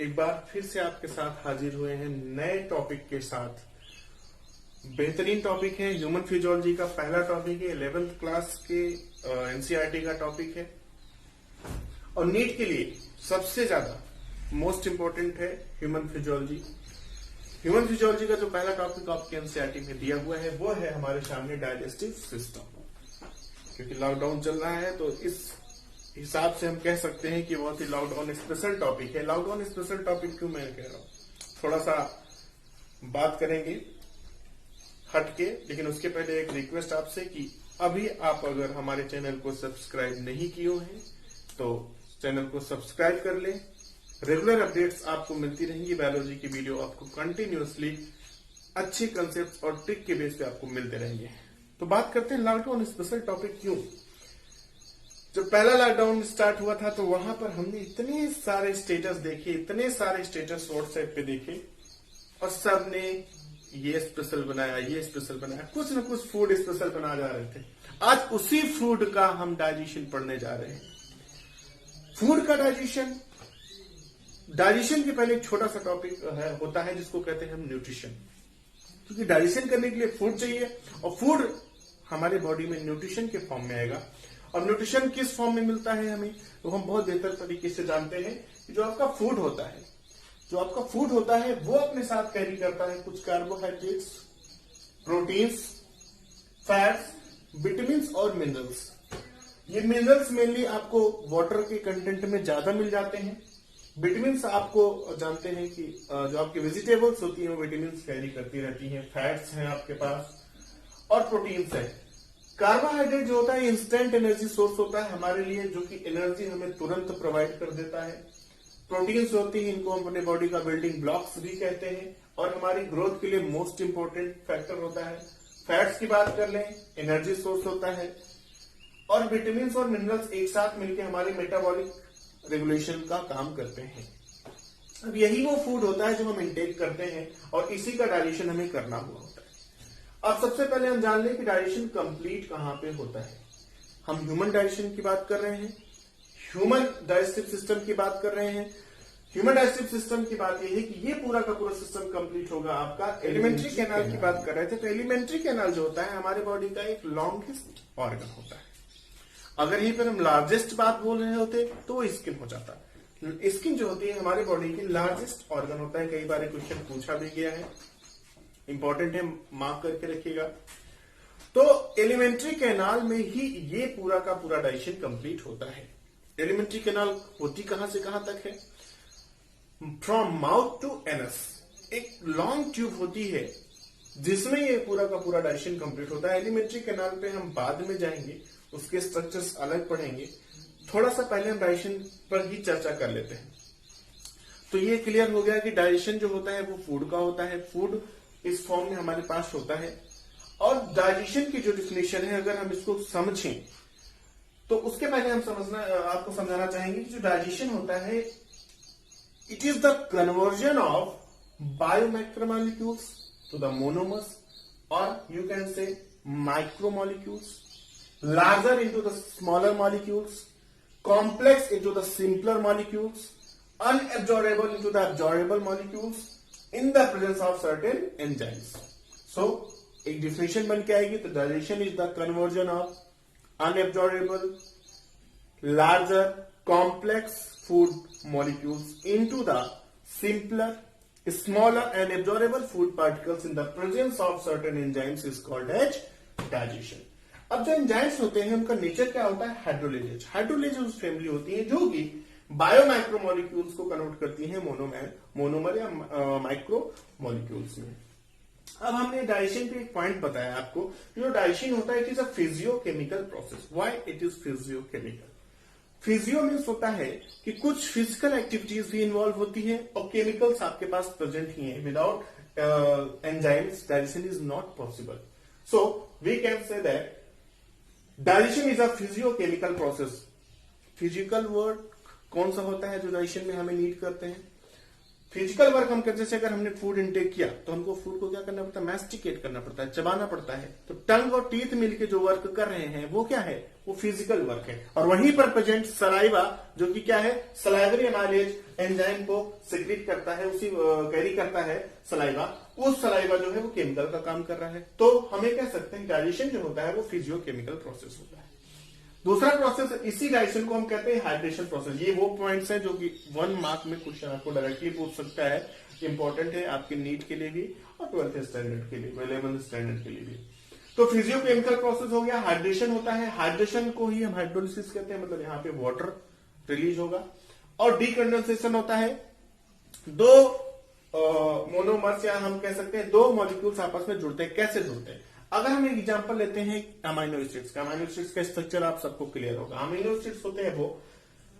एक बार फिर से आपके साथ हाजिर हुए हैं नए टॉपिक के साथ। बेहतरीन टॉपिक है, ह्यूमन फिजियोलॉजी का पहला टॉपिक है, 11th क्लास के एनसीईआरटी का टॉपिक है और नीट के लिए सबसे ज्यादा मोस्ट इंपोर्टेंट है ह्यूमन फिजियोलॉजी। ह्यूमन फिजियोलॉजी का जो पहला टॉपिक आपके एनसीईआरटी में दिया हुआ है वो है हमारे सामने डाइजेस्टिव सिस्टम। क्योंकि लॉकडाउन चल रहा है तो इस हिसाब से हम कह सकते हैं कि बहुत ही लॉकडाउन स्पेशल टॉपिक है। लॉकडाउन स्पेशल टॉपिक क्यों मैं कह रहा हूं, थोड़ा सा बात करेंगे हटके, लेकिन उसके पहले एक रिक्वेस्ट आपसे कि अभी आप अगर हमारे चैनल को सब्सक्राइब नहीं किए हैं तो चैनल को सब्सक्राइब कर लें। रेगुलर अपडेट्स आपको मिलती रहेंगी, बायोलॉजी की वीडियो आपको कंटिन्यूअसली अच्छे कंसेप्ट और ट्रिक के बेस पे आपको मिलते रहेंगे। तो बात करते हैं लॉकडाउन स्पेशल टॉपिक क्यों। जब पहला लॉकडाउन स्टार्ट हुआ था तो वहां पर हमने इतने सारे स्टेटस देखे, इतने सारे स्टेटस व्हाट्सएप पे देखे और सबने ये स्पेशल बनाया, ये स्पेशल बनाया, कुछ न कुछ फूड स्पेशल बना जा रहे थे। आज उसी फूड का हम डाइजेशन पढ़ने जा रहे हैं। फूड का डाइजेशन के पहले एक छोटा सा टॉपिक होता है जिसको कहते हैं हम न्यूट्रिशन। क्योंकि डाइजेशन करने के लिए फूड चाहिए और फूड हमारे बॉडी में न्यूट्रिशन के फॉर्म में आएगा। और न्यूट्रिशन किस फॉर्म में मिलता है हमें, तो हम बहुत बेहतर तरीके से जानते हैं कि जो आपका फूड होता है वो अपने साथ कैरी करता है कुछ कार्बोहाइड्रेट्स, प्रोटीन्स, फैट्स, विटामिन्स और मिनरल्स। ये मिनरल्स मेनली आपको वाटर के कंटेंट में ज्यादा मिल जाते हैं। विटामिन्स आपको जानते हैं कि जो आपकी वेजिटेबल्स होती हैं वो विटामिन्स कैरी करती रहती हैं। फैट्स हैं आपके पास और प्रोटीन्स है। कार्बोहाइड्रेट जो होता है इंस्टेंट एनर्जी सोर्स होता है हमारे लिए, जो कि एनर्जी हमें तुरंत प्रोवाइड कर देता है। प्रोटीन्स होती है, इनको हम अपने बॉडी का बिल्डिंग ब्लॉक्स भी कहते हैं और हमारी ग्रोथ के लिए मोस्ट इंपोर्टेंट फैक्टर होता है। फैट्स की बात कर लें, एनर्जी सोर्स होता है। और विटामिन्स और मिनरल्स एक साथ मिलकर हमारे मेटाबॉलिक रेगुलेशन का काम करते हैं। अब यही वो फूड होता है जो हम इंटेक करते हैं और इसी का डाइजेशन हमें करना हुआ होता है। अब सबसे पहले हम जान लें कि डाइजेशन कंप्लीट कहां पे होता है। हम ह्यूमन डाइजेशन की बात कर रहे हैं, ह्यूमन डाइजेस्टिव सिस्टम की बात कर रहे हैं। ह्यूमन डाइजेस्टिव सिस्टम की बात यह है कि ये पूरा का पूरा सिस्टम कंप्लीट होगा आपका एलिमेंट्री कैनाल की बात कर रहे थे। तो एलिमेंट्री कैनाल जो होता है हमारे बॉडी का एक लॉन्गेस्ट ऑर्गन होता है। अगर यहीं पर हम लार्जेस्ट बात बोल रहे होते तो वो स्किन हो जाता। स्किन जो होती है हमारे बॉडी की लार्जेस्ट ऑर्गन होता है। कई बार क्वेश्चन पूछा भी गया है, इंपॉर्टेंट है, मार्क करके रखिएगा। तो एलिमेंट्री कैनाल में ही ये पूरा का पूरा डाइजेशन कंप्लीट होता है। एलिमेंट्री कैनाल होती कहां से कहां तक है, फ्रॉम माउथ टू एनस एक लॉन्ग ट्यूब होती है जिसमें ये पूरा का पूरा डाइजेशन कंप्लीट होता है। एलिमेंट्री कैनाल पे हम बाद में जाएंगे, उसके स्ट्रक्चर्स अलग पढ़ेंगे। थोड़ा सा पहले हम डाइजेशन पर ही चर्चा कर लेते हैं। तो ये क्लियर हो गया कि डाइजेशन जो होता है वो फूड का होता है। फूड इस फॉर्म में हमारे पास होता है। और डाइजेशन की जो डिफिनेशन है अगर हम इसको समझें तो उसके पहले हम आपको समझाना चाहेंगे कि जो डाइजेशन होता है it is the conversion of biomacromolecules to the monomers और you can say micromolecules, larger into the smaller molecules, complex into the simpler molecules, unabsorbable into the absorbable molecules in the presence of certain enzymes. So एक definition बन के आएगी। तो digestion is the conversion of unabsorbable, larger, complex food molecules into the simpler, smaller and absorbable food particles in the presence of certain enzymes is called as digestion. अब जो enzymes होते हैं उनका नेचर क्या होता है, हाइड्रोलेजेज। हाइड्रोलेजेज फैमिली होती है जो कि बायोमाइक्रोमोलिक्यूल्स को कन्वर्ट करती हैं मोनोमर या माइक्रो मॉलिक्यूल्स में। अब हमने डाइजेशन पे एक पॉइंट बताया आपको, जो डाइजेशन होता है it is a physiochemical process. Why it is physiochemical? Physio means होता है कि कुछ फिजिकल एक्टिविटीज भी इन्वॉल्व होती है और केमिकल्स आपके पास प्रेजेंट ही है। Without enzymes digestion is not possible. So we can say that digestion is a physiochemical process. Physical word कौन सा होता है जो डाइजेशन में हमें नीड करते हैं? फिजिकल वर्क हम करते, जैसे अगर हमने फूड इनटेक किया तो हमको फूड को क्या करना पड़ता है, मैस्टिकेट करना पड़ता है, चबाना पड़ता है। तो टंग और टीथ मिलके जो वर्क कर रहे हैं वो क्या है, वो फिजिकल वर्क है। और वहीं पर प्रेजेंट सलाइवा, जो कि क्या है, सलाइवरी एमाइलेज एंजाइम को सिक्रीट करता है, उसी कैरी करता है सलाइवा। उस सलाइवा जो है वो केमिकल का काम कर रहा है। तो हमें कह सकते हैं डाइजेशन जो होता है वो फिजियोकेमिकल प्रोसेस होता है। दूसरा प्रोसेस, इसी डाइजेशन को हम कहते हैं हाइड्रेशन प्रोसेस। ये वो पॉइंट्स हैं जो कि 1 मार्क में क्वेश्चन आपको डायरेक्टली पूछ सकता है, इंपॉर्टेंट है आपके नीट के लिए भी और 12th स्टैंडर्ड के लिए, 11th स्टैंडर्ड के लिए भी। तो फिजियोकेमिकल प्रोसेस हो गया, हाइड्रेशन होता है। हाइड्रेशन को ही हम हाइड्रोलिसिस कहते हैं, मतलब यहाँ पे वाटर रिलीज होगा। और डीकंडेंसेशन होता है, दो मोनोमर्स या हम कह सकते हैं दो मॉलिक्यूल्स आपस में जुड़ते हैं। कैसे जुड़ते हैं, अगर हम एक एग्जांपल लेते हैं अमीनो एसिड्स का। अमीनो एसिड्स का स्ट्रक्चर आप सबको क्लियर होगा। अमीनो एसिड्स होते हैं वो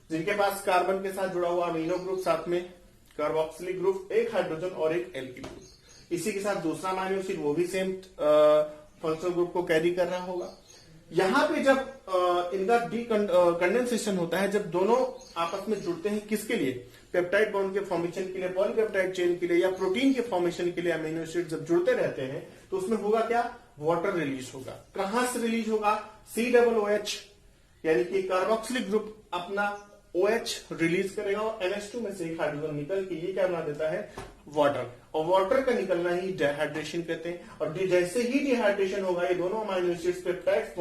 जिनके पास कार्बन के साथ जुड़ा हुआ अमीनो ग्रुप, साथ में कार्बोक्सिलिक ग्रुप, एक हाइड्रोजन और एक एल्किल ग्रुप। इसी के साथ दूसरा अमीनो एसिड वो भी सेम फंक्शनल ग्रुप को कैरी कर रहा होगा। यहां पे जब इनका कंडेंसेशन होता है, जब दोनों आपस में जुड़ते हैं, किसके लिए, पेप्टाइड बॉन्ड के फॉर्मेशन के लिए, पॉलीपेप्टाइड चेन के लिए, या प्रोटीन के फॉर्मेशन के लिए अमीनो एसिड जब जुड़ते रहते हैं तो उसमें होगा क्या, वाटर रिलीज होगा। कहां से रिलीज होगा, COOH यानी कि कार्बोक्सिलिक ग्रुप अपना OH रिलीज करेगा और NH2 में से एक हाइड्रोजन निकल के ये क्या बना देता है, वाटर। और वाटर का निकलना ही डिहाइड्रेशन कहते हैं। और जैसे ही डिहाइड्रेशन होगा, ये दोनों अमीनो एसिड्स पेप्टाइड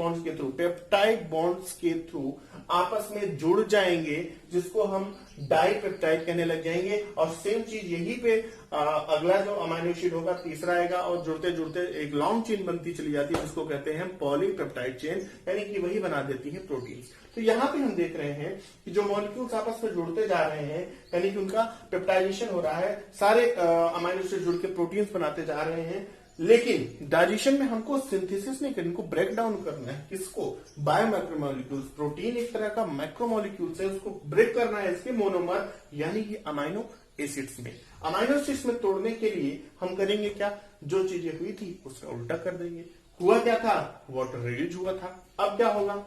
बॉन्ड्स के थ्रू आपस में जुड़ जाएंगे, जिसको हम डाइपेप्टाइड कहने लग जाएंगे। और सेम चीज यहीं पे अगला जो अमीनो एसिड होगा तीसरा आएगा और जुड़ते जुड़ते एक लॉन्ग चेन बनती चली जाती है, जिसको कहते हैं हम पॉलीपेप्टाइड चेन, यानी कि वही बना देती है प्रोटीन। तो यहाँ पे हम देख रहे हैं कि जो मॉलिक्यूल्स आपस में जुड़ते जा रहे हैं, यानी कि उनका पेप्टाइजेशन हो रहा है, सारे अमीनो एसिड जुड़ के प्रोटीन्स बनाते जा रहे हैं। लेकिन डाइजेशन में हमको सिंथेसिस नहीं करना, इनको ब्रेक डाउन करना है। किसको, बायोमैक्रोमोलिक्यूल्स। प्रोटीन एक तरह का मैक्रोमोलिक्यूल्स है, उसको ब्रेक करना है इसके मोनोमर यानी कि अमीनो एसिड्स में। अमीनो एसिड्स में तोड़ने के लिए हम करेंगे क्या, जो चीजें हुई थी उसका उल्टा कर देंगे। हुआ क्या था, वाटर रिलीज हुआ था। अब क्या होगा,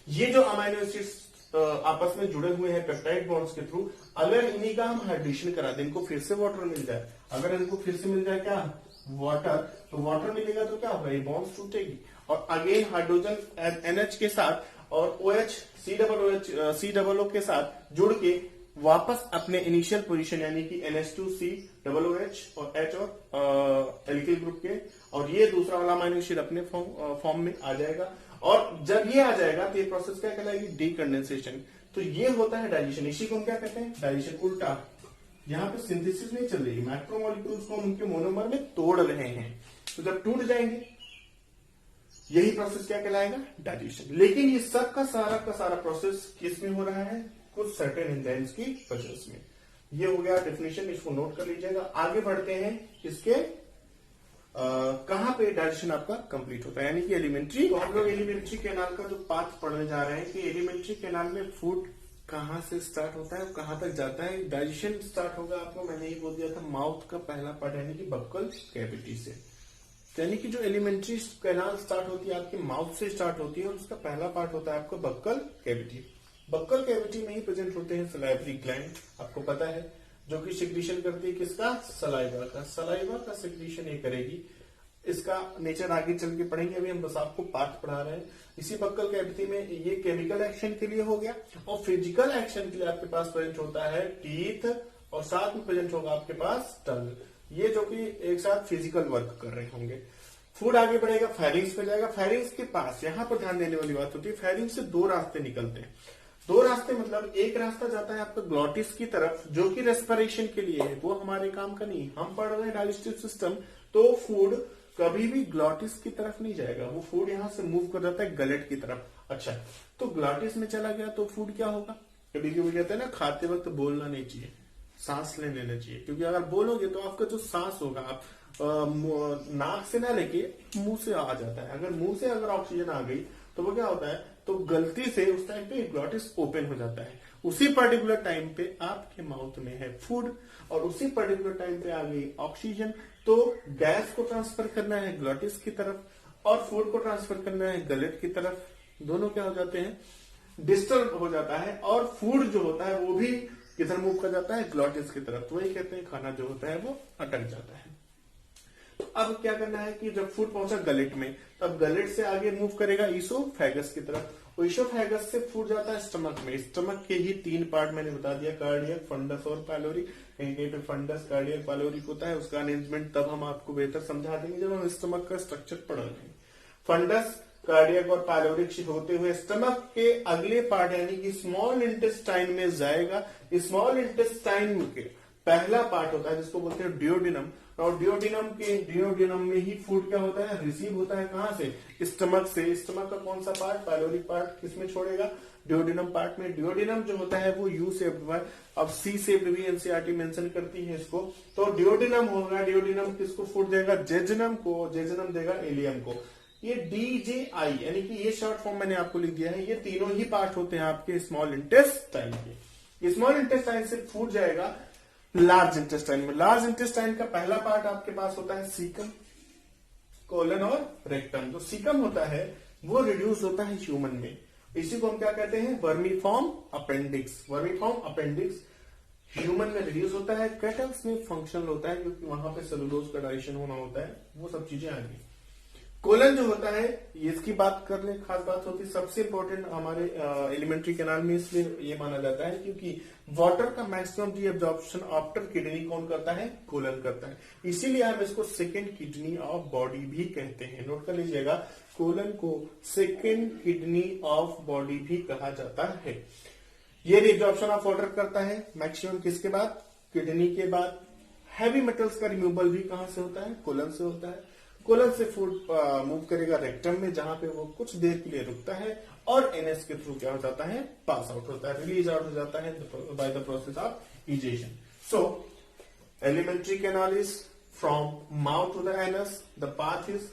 ये जो अमीनो एसिड्स आपस में जुड़े हुए हैं पेप्टाइड बॉन्ड्स के थ्रू, अगर इन्हीं का हम हाइड्रेशन करा दें, इनको फिर से वाटर मिल जाए, अगर इनको फिर से मिल जाए क्या, वाटर, तो वाटर मिलेगा तो क्या होगा, ये बॉन्ड्स टूटेगी और अगेन हाइड्रोजन NH के साथ और OH COO के साथ जुड़ के वापस अपने इनिशियल पोजीशन यानी कि NH2COOH और H और एल्किल ग्रुप के, और ये दूसरा वाला अमीनो एसिड अपने फॉर्म में आ जाएगा। और जब ये आ जाएगा तो ये प्रोसेस क्या कहलाएगी, डीकंडेंसेशन। तो ये होता है डाइजेशन। इसी को हम क्या कहते हैं, डाइजेशन। उल्टा यहाँ पे सिंथेसिस नहीं चल रही, मैक्रोमोलिक्यूल्स को उनके मोनोमर में तोड़ रहे हैं। तो जब टूट जाएंगे यही प्रोसेस क्या कहलाएगा, डाइजेशन। लेकिन ये सब का सारा प्रोसेस किस में हो रहा है, कुछ सर्टेन एंजाइम्स की वजह से। ये हो गया डेफिनेशन, इसको नोट कर लीजिएगा। आगे बढ़ते हैं, इसके कहां पे डाइजेशन आपका कंप्लीट होता है, यानी कि एलिमेंट्री। तो हम लोग एलिमेंट्री कैनाल का जो पाथ पढ़ने जा रहे हैं कि एलिमेंट्री कैनाल में फूड कहां से स्टार्ट होता है और कहां तक जाता है। डाइजेशन स्टार्ट होगा, आपको मैंने ही बोल दिया था, माउथ का पहला पार्ट यानी कि बक्कल कैविटी से। यानी कि जो एलिमेंट्री कैनाल स्टार्ट होती है आपके माउथ से स्टार्ट होती है और उसका पहला पार्ट होता है आपका बक्कल कैविटी। बक्कल कैविटी में ही प्रेजेंट होते हैं सलाइवरी ग्लैंड, आपको पता है, जो कि सिक्रीशन करती है किसका, सलाइवा का। सलाइवा का सिक्रीशन ये करेगी। इसका नेचर आगे चल के पढ़ेंगे, अभी हम बस आपको पार्ट पढ़ा रहे हैं। इसी बक्कल कैविटी में ये केमिकल एक्शन के लिए हो गया और फिजिकल एक्शन के लिए आपके पास प्रेजेंट होता है टीथ और साथ में प्रेजेंट होगा आपके पास टंग, ये जो कि एक साथ फिजिकल वर्क कर रहे होंगे। फूड आगे बढ़ेगा, फेरिंग्स पे जाएगा। फेरिंग्स के पास यहां पर ध्यान देने वाली बात होती है, फेरिंग्स से दो रास्ते निकलते हैं। दो रास्ते मतलब एक रास्ता जाता है आपका ग्लॉटिस की तरफ, जो कि रेस्पिरेशन के लिए है, वो हमारे काम का नहीं। हम पढ़ रहे हैं डाइजेस्टिव सिस्टम, तो फूड कभी भी ग्लॉटिस की तरफ नहीं जाएगा, वो फूड यहां से मूव कर जाता है गलेट की तरफ। अच्छा, तो ग्लॉटिस में चला गया तो फूड क्या होगा, कभी कभी कहते हैं ना, खाते वक्त बोलना नहीं चाहिए, सांस ले लेना चाहिए, क्योंकि अगर बोलोगे तो आपका जो सांस होगा आप नाक से ना लेके मुंह से आ जाता है। अगर मुंह से अगर ऑक्सीजन आ गई तो वो क्या होता है, तो गलती से उस टाइम पे ग्लॉटिस ओपन हो जाता है। उसी पर्टिकुलर टाइम पे आपके माउथ में है फूड और उसी पर्टिकुलर टाइम पे आ गई ऑक्सीजन, तो गैस को ट्रांसफर करना है ग्लॉटिस की तरफ और फूड को ट्रांसफर करना है गलेट की तरफ। दोनों क्या हो जाते हैं, डिस्टर्ब हो जाता है और फूड जो होता है वो भी किधर मूव कर जाता है, ग्लॉटिस की तरफ। तो वही कहते हैं खाना जो होता है वो अटक जाता है। तो अब क्या करना है कि जब फूड पहुंचा गलेट में, तो अब गलेट से आगे मूव करेगा ईसोफेगस की तरफ। ईसोफेगस से फूड जाता है स्टमक में। स्टमक के ही 3 पार्ट मैंने बता दिया, कार्डियक, फंडस और पाइलोरिक। कहीं कहीं पे फंडस, कार्डियक, पाइलोरिक होता है, उसका अरेंजमेंट तब हम आपको बेहतर समझा देंगे जब हम स्टमक का स्ट्रक्चर पढ़ रहे हैं। फंडस, कार्डियक और पाइलोरिक होते हुए स्टमक के अगले पार्ट यानी कि स्मॉल इंटेस्टाइन में जाएगा। स्मॉल इंटेस्टाइन के पहला पार्ट होता है जिसको बोलते हैं डियोडिनम, और डियोडिनम में ही फूड क्या होता है, रिसीव होता है। कहां से, स्टमक से। स्टमक का कौन सा पार्ट, पाइलोरिक पार्ट किसमें छोड़ेगा, डियोडिनम पार्ट में। डियोडिनम जो होता है वो यू शेप्ड है, अब सी शेप्ड भी एनसीईआरटी मेंशन करती है इसको। तो डियोडिनम होगा, डियोडिनम किसको फूड देगा, जेजनम को, जेजनम देगा एलियम को। ये डीजेआई यानी कि ये शॉर्ट फॉर्म मैंने आपको लिख दिया है, ये तीनों ही पार्ट होते हैं आपके स्मॉल इंटेस्टाइन के। स्मॉल इंटेस्टाइन से फूड जाएगा लार्ज इंटेस्टाइन में। लार्ज इंटेस्टाइन का पहला पार्ट आपके पास होता है सीकम, कोलन और रेक्टम। जो सीकम होता है वो रिड्यूस होता है ह्यूमन में, इसी को हम क्या कहते हैं, vermiform appendix. Vermiform appendix human में रिड्यूस होता है, कैटल्स में फंक्शनल होता है क्योंकि वहां पे सेलुलोज का डाइजेशन होना होता है, वो सब चीजें आएंगी। कोलन जो होता है, ये इसकी बात कर ले, खास बात होती है, सबसे इंपॉर्टेंट हमारे एलिमेंट्री कैनाल में इसलिए ये माना जाता है क्योंकि वाटर का maximum D absorption after kidney कौन करता है, कोलन करता है। इसीलिए हम इसको सेकेंड किडनी ऑफ बॉडी भी कहते हैं। नोट कर लीजिएगा, कोलन को सेकेंड किडनी ऑफ बॉडी भी कहा जाता है। ये एब्जॉर्प्शन ऑफ वाटर करता है मैक्सिमम किसके बाद, किडनी के बाद। हैवी मेटल्स का रिमूवल भी कहां से होता है, कोलन से होता है। कोलन से फूड मूव करेगा रेक्टम में, जहां पे वो कुछ देर के लिए रुकता है और एनएस के थ्रू क्या हो जाता है, पास आउट होता है, रिलीज आउट हो जाता है by the process of egestion. So alimentary canal is from mouth to the anus, the path is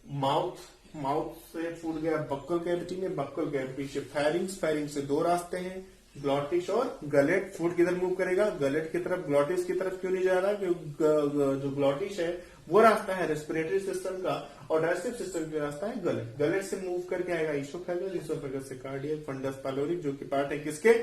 mouth से फूड गया बक्कल कैविटी में, बक्कल कैविटी से फेरिंग्स, फेरिंग्स से 2 रास्ते हैं, ग्लॉटिस और गलेट। फूड किधर मूव करेगा, गलेट की तरफ। ग्लॉटिस की तरफ क्यों नहीं जा रहा, क्योंकि जो ग्लॉटिस है वो रास्ता है रेस्पिरेटरी सिस्टम का और डाइजेस्टिव सिस्टम का रास्ता है गलेट। गलेट से मूव करके आएगा ईसोफेगस, ईसोफेगस से कार्डियक, फंडस, पाइलोरिक जो कि पार्ट है किसके,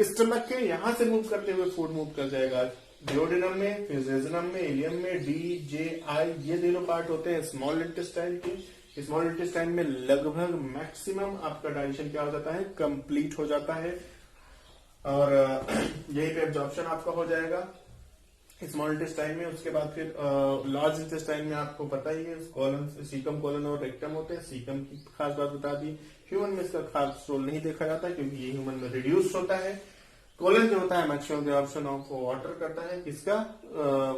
स्टमक के। यहां से मूव करते हुए फूड मूव कर जाएगा डियोडिनम में, फिर जेजनम में, इलियम में। डी जे आई ये तीनों पार्ट होते हैं स्मॉल इंटेस्टाइन के। स्मॉल इंटेस्टाइन में लगभग मैक्सिमम आपका डाइजेशन क्या हो जाता है, कंप्लीट हो जाता है और यही पे एब्जॉर्प्शन आपका हो जाएगा स्मॉल इंटेस्टाइन में। उसके बाद फिर लार्ज इंटेस्टाइन में आपको पता ही है कोलन, सीकम, कोलन और रेक्टम होते हैं। सीकम की खास बात बता दी, ह्यूमन में इसका खास रोल नहीं देखा जाता क्योंकि ये ह्यूमन में रिड्यूस होता है। कोलन जो होता है मैक्सिमम एब्जॉर्प्शन ऑफ वाटर करता है, किसका,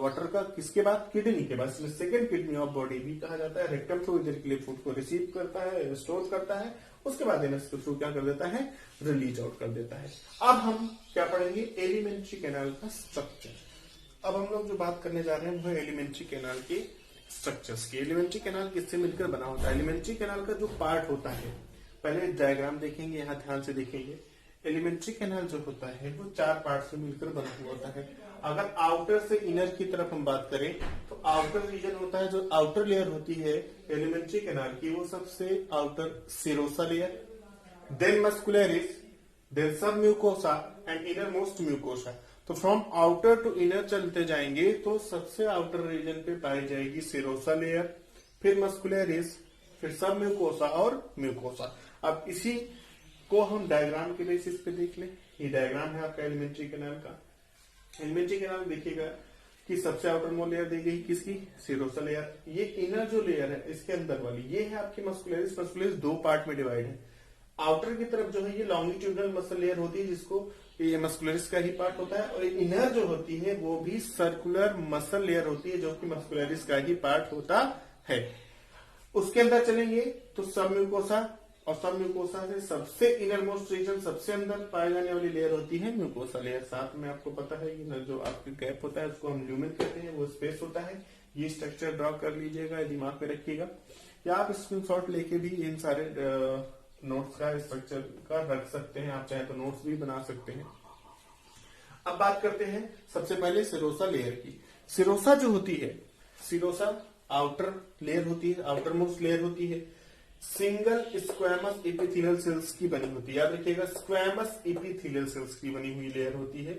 वाटर का, किसके बाद, किडनी के बाद, सेकेंड किडनी ऑफ बॉडी भी कहा जाता है। रेक्टम थ्रू इधर के लिए फूड को रिसीव करता है, स्टोर करता है, उसके बाद एनएस के थ्रू क्या कर देता है, रिलीज आउट कर देता है। अब हम क्या पढ़ेंगे, एलिमेंट्री कैनाल का स्ट्रक्चर। अब हम लोग जो बात करने जा रहे हैं वो है एलिमेंट्री कैनाल के स्ट्रक्चर्स की। एलिमेंट्री कैनाल किससे मिलकर बना होता है, एलिमेंट्री कैनाल का जो पार्ट होता है, पहले डायग्राम देखेंगे, यहाँ ध्यान से देखेंगे। एलिमेंट्री कैनाल जो होता है वो 4 पार्ट से मिलकर बना हुआ होता है। अगर आउटर से इनर की तरफ हम बात करें तो आउटर रीजन होता है, जो आउटर लेयर होती है एलिमेंट्री कैनाल की, वो सबसे outer serosa layer, then muscularis, then submucosa and innermost mucosa. तो फ्रॉम आउटर टू इनर चलते जाएंगे तो सबसे आउटर रीजन पे पाई जाएगी सेरोसा लेयर, फिर मस्कुलरिस, फिर सब म्यूकोसा और म्यूकोसा। अब इसी को हम डायग्राम के बेसिस पे देख लें। ये डायग्राम है आपका एलिमेंट्री कैनाल का। एलिमेंट्री कैनाल देखिएगा कि सबसे आउटर मोस्ट लेयर दी गई किसकी, सेरोसा लेयर। ये इनर जो लेयर है इसके अंदर वाली ये है आपकी मस्कुलरिस। मस्कुलरिस 2 पार्ट में डिवाइड है। आउटर की तरफ जो है ये लॉन्गिट्यूडनल मसल लेयर होती है, जिसको ये मस्कुलरिस का ही पार्ट होता है, और इनर जो होती है वो भी सर्कुलर मसल लेयर होती है जो कि मस्कुलरिस का ही पार्ट होता है। उसके अंदर चलेंगे तो सब म्यूकोसा, और सब म्यूकोसा से सबसे इनर मोस्ट रीजन, सबसे अंदर पाई जाने वाली लेयर होती है म्यूकोसा लेयर। साथ में आपको पता है कि जो आपके गैप होता है उसको हम ल्यूमेन कहते हैं, वो स्पेस होता है। ये स्ट्रक्चर ड्रॉ कर लीजिएगा, दिमाग में रखिएगा, या आप स्क्रीनशॉट लेके भी इन सारे नोट्स का स्ट्रक्चर का रख सकते हैं, आप चाहे तो नोट्स भी बना सकते हैं। अब बात करते हैं सबसे पहले सिरोसा लेयर की। सिरोसा जो होती है, सिरोसा आउटर लेयर होती है, आउटर मोस्ट लेयर होती है। सिंगल स्क्वैमस एपिथेलियल सेल्स की बनी होती है। याद रखिएगा, स्क्वैमस एपिथेलियल सेल्स की बनी हुई लेयर होती है।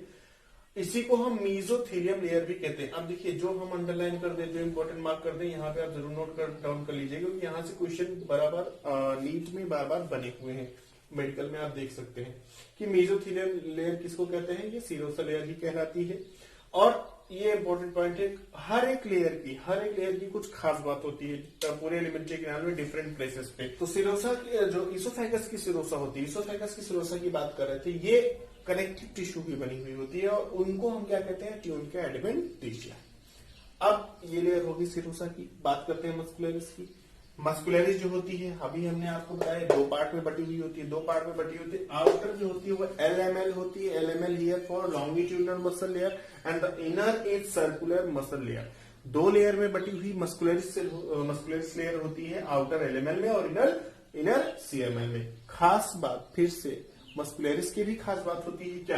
इसी को हम मीजोथेलियम लेयर भी कहते हैं। अब देखिए, जो हम अंडरलाइन कर दें, जो इंपॉर्टेंट मार्क कर दें, यहाँ पे आप जरूर नोट कर डाउन कर लीजिएगा, क्योंकि यहाँ से क्वेश्चन बराबर नीट में बार बार बने हुए हैं। मेडिकल में आप देख सकते हैं कि मीजोथेलियम लेयर किसको कहते हैं, ये सीरोसा लेयर ही कहलाती है। और ये इंपॉर्टेंट पॉइंट है, हर एक लेयर की कुछ खास बात होती है पूरे एलिमेंट्री कैनाल में डिफरेंट प्लेसेस पे। तो सिरोसा जो इसोफेगस की सिरोसा होती है, इसोफेगस की सिरोसा की बात कर रहे थे, ये कनेक्टिव टिश्यू की बनी हुई होती है और उनको हम क्या कहते हैं, ट्यूनिका एडवेंटिशिया। अब ये लेयर होगी सिरोसा की। बात करते हैं मस्कुलरिस की। मस्कुलरिस जो होती है, अभी हमने आपको बताया, दो पार्ट में बटी हुई होती है। आउटर जो होती है वो एलएमएल होती है। LML here for longitudinal muscle layer and the inner is circular muscle layer. दो लेयर में बटी हुई मस्कुलरिस लेयर होती है, आउटर एलएमएल में और इनर सीएमएल में। खास बात फिर से मस्कुलरिस की भी खास बात होती है क्या,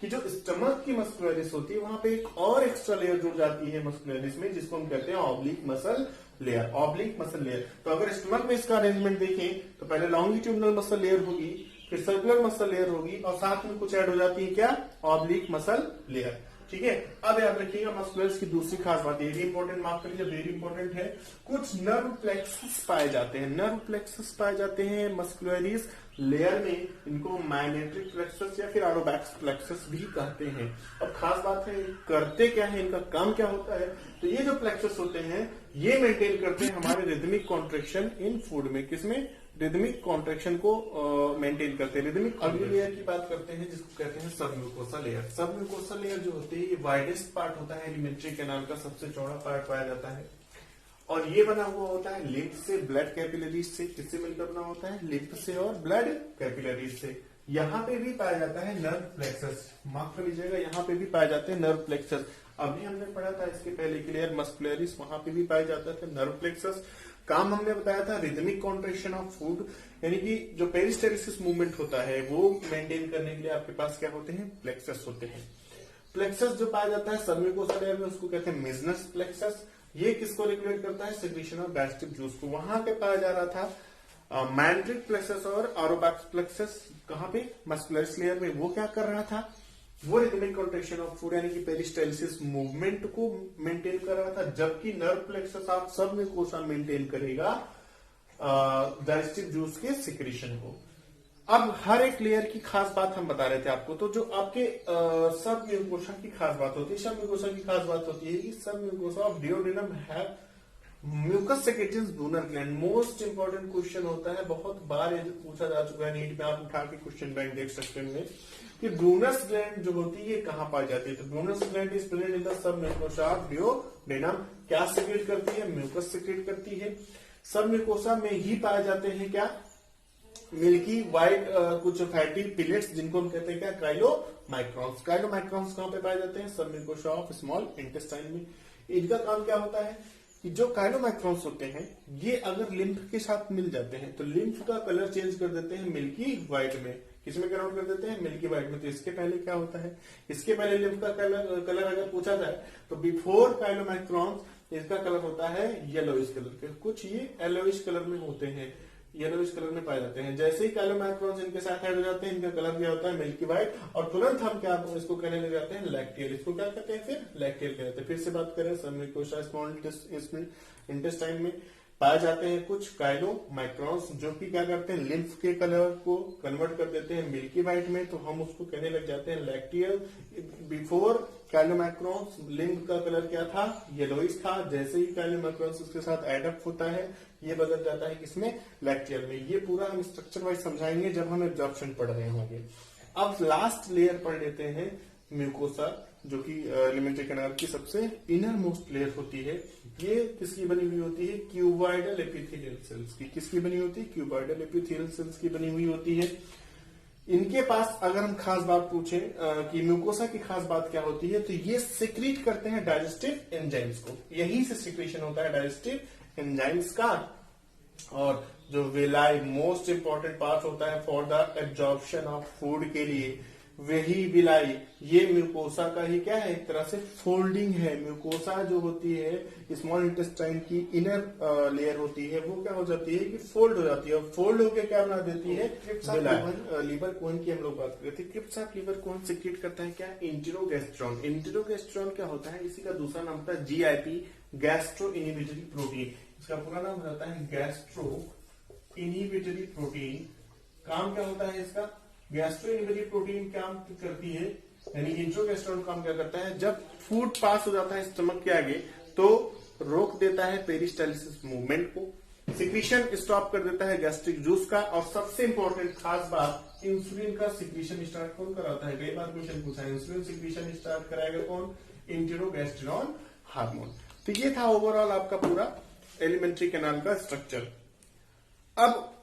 कि जो स्टमक की मस्कुलरिस होती है, वहां पे एक और एक्स्ट्रा लेयर जुड़ जाती है मस्कुलरिस में, जिसको हम कहते हैं ऑब्लिक मसल लेयर। तो अगर स्टमक में इसका अरेंजमेंट देखें तो पहले लॉन्गिट्यूडनल मसल लेयर होगी, फिर सर्कुलर मसल लेयर होगी और साथ में कुछ ऐड हो जाती है क्या, ऑब्लिक मसल लेयर। ठीक है। अब याद रखिएगा, मस्कुलरिस की दूसरी खास बात, ये भी इंपॉर्टेंट मार्क करिए, वेरी इंपॉर्टेंट है, कुछ नर्व प्लेक्सस पाए जाते हैं मस्कुलरिस लेयर में। इनको माइमेट्रिक प्लेक्सस या फिर आरोबैक्स प्लेक्सस भी कहते हैं। अब खास बात है, करते क्या है, इनका काम क्या होता है, तो ये जो प्लेक्सस होते हैं ये मेंटेन करते हैं हमारे रिदमिक कॉन्ट्रेक्शन इन फूड में। किसमें, रिदमिक कॉन्ट्रेक्शन को मेंटेन करते हैं। रिदमिक अगली लेयर की बात करते हैं, जिसको कहते हैं सबम्यूकोसा लेयर। सबम्यूकोसा लेयर जो होती है, ये वाइडेस्ट पार्ट होता है एलिमेंट्री कैनाल का, सबसे चौड़ा पार्ट पाया जाता है। और ये बना हुआ होता है लिम्फ से, ब्लड कैपिलरीज से। किससे मिलकर बना होता है, लिम्फ से और ब्लड कैपिलरीज से। यहाँ पे भी पाया जाता है नर्व प्लेक्सस, माफ कर लीजिएगा, यहाँ पे भी पाए जाते हैं नर्व प्लेक्सस। अभी हमने पढ़ा था इसके पहले की लेयर मस्कुलरिस, वहां पे भी पाए जाता था नर्व प्लेक्सस। काम हमने बताया था रिदमिक कॉन्ट्रेक्शन ऑफ फूड, यानी कि जो पेरिस्टेलिसिस मूवमेंट होता है वो मेंटेन करने के लिए आपके पास क्या होते हैं, प्लेक्सस होते हैं। प्लेक्सस जो पाया जाता है सबम्यूकोसा लेयर में, उसको कहते हैं मिजनस प्लेक्सस। ये किसको रेगुलेट करता है, सिक्रीशन ऑफ गैस्ट्रिक जूस को। वहां पे पाया जा रहा था मैंड्रिक प्लेक्सस और आरोबैक्स प्लेक्सस। कहां पे, मस्कुलरिस लेयर में। वो क्या कर रहा था, वो रिदमिक कॉन्ट्रेक्शन ऑफ फूड यानी कि पेरिस्टेलिसिस मूवमेंट को मेंटेन कर रहा था, जबकि नर्व प्लेक्सस आप सबम्यूकोसा मेंटेन करेगा गैस्ट्रिक जूस के सिक्रीशन को। अब हर एक लेयर की खास बात हम बता रहे थे आपको। तो जो आपके सबम्यूकोसा की खास बात होती है, सबम्यूकोसा की खास बात होती है कि submucosa of duodenum have mucus secretaries Brunner gland. Most important question होता है, बहुत बार ये पूछा जा चुका है नीट में, आप उठा के क्वेश्चन बैंक देख सकते हैं कि ब्रूनस ग्लैंड जो होती है कहां पाई जाती है। तो Brunner's gland is present in the submucosa of duodenum. क्या सेक्रेट करती है, म्यूकस सेक्रेट करती है। सबम्यूकोसा में ही पाए जाते हैं क्या, मिल्की व्हाइट कुछ फैटी पिलेट्स, जिनको हम कहते हैं क्या, काइलोमाइक्रॉन्स। काइलोमाइक्रॉन्स कहां पे पाए जाते हैं, सबम्यूकोसा ऑफ स्मॉल इंटेस्टाइन में। इनका काम क्या होता है कि जो काइलोमाइक्रॉन्स होते हैं ये अगर लिम्फ के साथ मिल जाते हैं तो लिम्फ का कलर चेंज कर देते हैं मिल्की व्हाइट में। किसमें कन्वर्ट कर देते हैं, मिल्की व्हाइट में। तो इसके पहले क्या होता है, इसके पहले लिम्फ का कलर अगर पूछा जाए तो बिफोर काइलोमाइक्रॉन्स इसका कलर होता है येलोइश कलर के। कुछ ये येलोइश कलर में होते हैं, येलोइश कलर में पाए जाते हैं। जैसे ही काइलोमाइक्रॉन्स इनके साथ ऐड हो जाते हैं, इनका कलर क्या होता है, मिल्की व्हाइट। और तुरंत हम क्या इसको कहने लग जाते हैं, लैक्टियल। इसको क्या कहते हैं, फिर लैक्टियल कहते हैं। फिर से बात करें, सबम्यूकोसा स्मॉल इंटेस्टाइन में पाए जाते हैं कुछ काइलोमाइक्रॉन्स, जो कि क्या करते हैं, लिम्फ के कलर को कन्वर्ट कर देते हैं मिल्की व्हाइट में। तो हम उसको कहने लग जाते हैं लैक्टियल। बिफोर काइलोमाइक्रॉन्स लिम्फ का कलर क्या था, येलोइश था। जैसे ही काइलोमाइक्रॉन्स उसके साथ एडअप होता है, ये बदल जाता है किसमें, लैक्टियल में। ये पूरा हम स्ट्रक्चर वाइज समझाएंगे जब हम एब्जॉर्प्शन पढ़ रहे होंगे। अब लास्ट लेयर पढ़ लेते हैं म्यूकोसा, जो कि एलिमेंट्री कैनाल की सबसे इनर मोस्ट लेयर होती है। ये किसकी बनी हुई होती है, क्यूबॉइडल एपिथेलियल सेल्स की। किसकी बनी होती है, क्यूबॉइडल एपिथेलियल सेल्स की बनी हुई होती है। इनके पास अगर हम खास बात पूछें कि म्यूकोसा की खास बात क्या होती है, तो ये सिक्रीट करते हैं डाइजेस्टिव एंजाइम्स को। यहीं से सिक्रीशन होता है डाइजेस्टिव एंजाइम्स का। और जो वेलाई मोस्ट इंपॉर्टेंट पार्ट होता है for the absorption of food के लिए, वही विलाई, ये म्यूकोसा का ही क्या है, एक तरह से फोल्डिंग है। म्यूकोसा जो होती है स्मॉल इंटेस्टाइन की इनर लेयर होती है, वो क्या हो जाती है कि फोल्ड हो जाती है, और फोल्ड होकर क्या बना देती है, लीवर कोहन की हम लोग बात करते हैं। Crypts of Lieberkühn secrete करता है क्या, इंटेरोगेस्ट्रॉन। इंटेरोगेस्ट्रॉन क्या होता है, इसी का दूसरा नाम होता है GIP, गैस्ट्रो इनहिबिटरी प्रोटीन। इसका पूरा नाम हो जाता है गैस्ट्रो इनहिबिटरी प्रोटीन। काम क्या होता है इसका, गैस्ट्रो इनहिबिटरी प्रोटीन काम करती है, यानी इंट्रोगेस्ट्रॉन काम क्या करता है, जब फूड पास हो जाता है स्टमक के आगे तो रोक देता है पेरिस्टालिसिस मूवमेंट को, सिक्रीशन स्टॉप कर देता है गैस्ट्रिक जूस का, और सबसे इंपॉर्टेंट खास बात, इंसुलिन का सिक्रीशन स्टार्ट कौन कराता है, कई बार क्वेश्चन पूछा है, इंसुलिन सिक्रीशन स्टार्ट कराएगा कौन, इंटेरोगेस्टेरॉन हार्मोन। तो ये था ओवरऑल आपका पूरा एलिमेंट्री कैनाल का स्ट्रक्चर। अब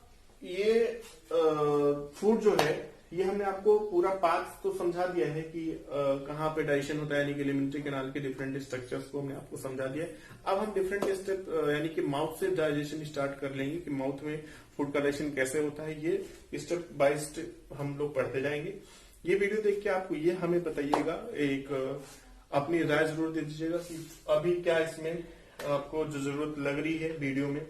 ये फूड जो है, ये हमने आपको पूरा पार्ट तो समझा दिया है कि कहाँ पे डाइजेशन होता है, यानी कि एलिमेंट्री कैनाल के डिफरेंट स्ट्रक्चर्स को हमने आपको समझा दिया है। अब हम डिफरेंट स्टेप यानी कि माउथ से डाइजेशन स्टार्ट कर लेंगे कि माउथ में फूड का डाइजेशन कैसे होता है, ये स्टेप बाय स्टेप हम लोग पढ़ते जाएंगे। ये वीडियो देख के आपको ये हमें बताइएगा, एक अपनी राय जरूर दे दीजिएगा कि अभी क्या इसमें आपको जो जरूरत लग रही है वीडियो में,